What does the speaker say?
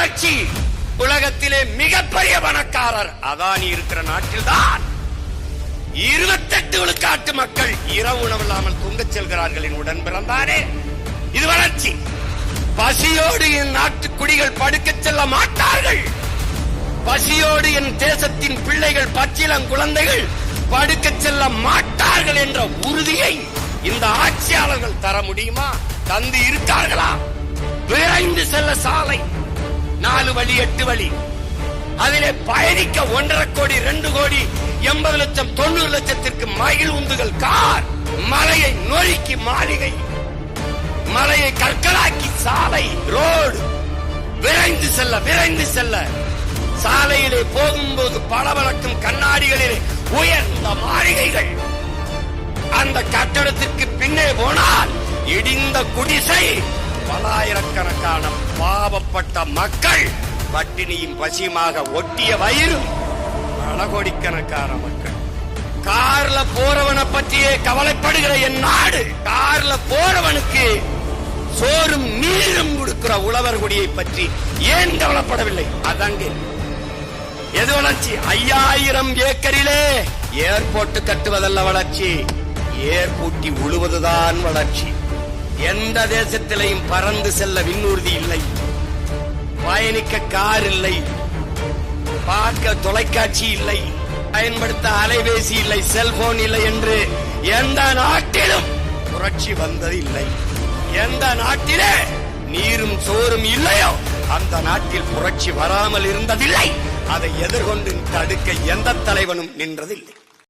வளர்ச்சி. உலகத்திலே மிகப்பெரிய பணக்காரர் அதானி இருக்கிற நாட்டில்தான் 28 விழுக்காட்டு மக்கள் இரவு உணவில்லாமல் தூங்கச் செல்கிறார்கள். உடன் பிறந்தானே, இது வளர்ச்சி. பசியோடு என் நாட்டு குடிகள் படுக்கச் செல்ல மாட்டார்கள். பசியோடு என் தேசத்தின் பிள்ளைகள், பச்சிளம் குழந்தைகள் படுக்கச் செல்ல மாட்டார்கள் என்ற உறுதியை இந்த ஆட்சியாளர்கள் தர முடியுமா? தந்து இருக்கார்களா? விரைந்து செல்ல சாலை 4 வழி 8 வழி, அதிலே பயணிக்க 1.5 கோடி 2 கோடி 80 லட்சம் 90 லட்சத்திற்கு மகிழ் உந்துகள் கார், மலையை நொறுக்கி மாளிகை, மலையை கற்களாக்கி சாலை ரோடு, விரைந்து செல்ல சாலையிலே போகும்போது பளபளக்கும் கண்ணாடிகளிலே உயர்ந்த மாளிகைகள். அந்த கட்டடத்திற்கு பின்னே போனால் இடிந்த குடிசை, பலாயிரக்கணக்கான பாவப்பட்ட மக்கள், பட்டினியும் பசியுமாக ஒட்டிய வயிறு, பல கோடிக்கணக்கான மக்கள். கார்ல போறவனை பற்றியே கவலைப்படுகிற என் நாடு, கார்ல போறவனுக்கு சோறும் நீரும் கொடுக்கிற உழவர் குடியை பற்றி ஏன் கவலைப்படவில்லை? அதங்கே எது வளர்ச்சி? 5000 ஏக்கரிலே ஏர்போர்ட் கட்டுவதல்ல வளர்ச்சி, ஏர்பூட்டி உழுவதுதான் வளர்ச்சி. எந்த தேசத்திலையும் பறந்து செல்ல விண்ணூர்தி இல்லை, பயணிக்க கார் இல்லை, பார்க்க தொலைக்காட்சி இல்லை, பயன்படுத்த அலைபேசி இல்லை, செல்போன் இல்லை என்று எந்த நாட்டிலும் புரட்சி வந்தது இல்லை. எந்த நாட்டிலே நீரும் சோறும் இல்லையோ அந்த நாட்டில் புரட்சி வராமல் இருந்ததில்லை. அதை எதிர்கொண்டு தடுக்க எந்த தலைவனும் நின்றதில்லை.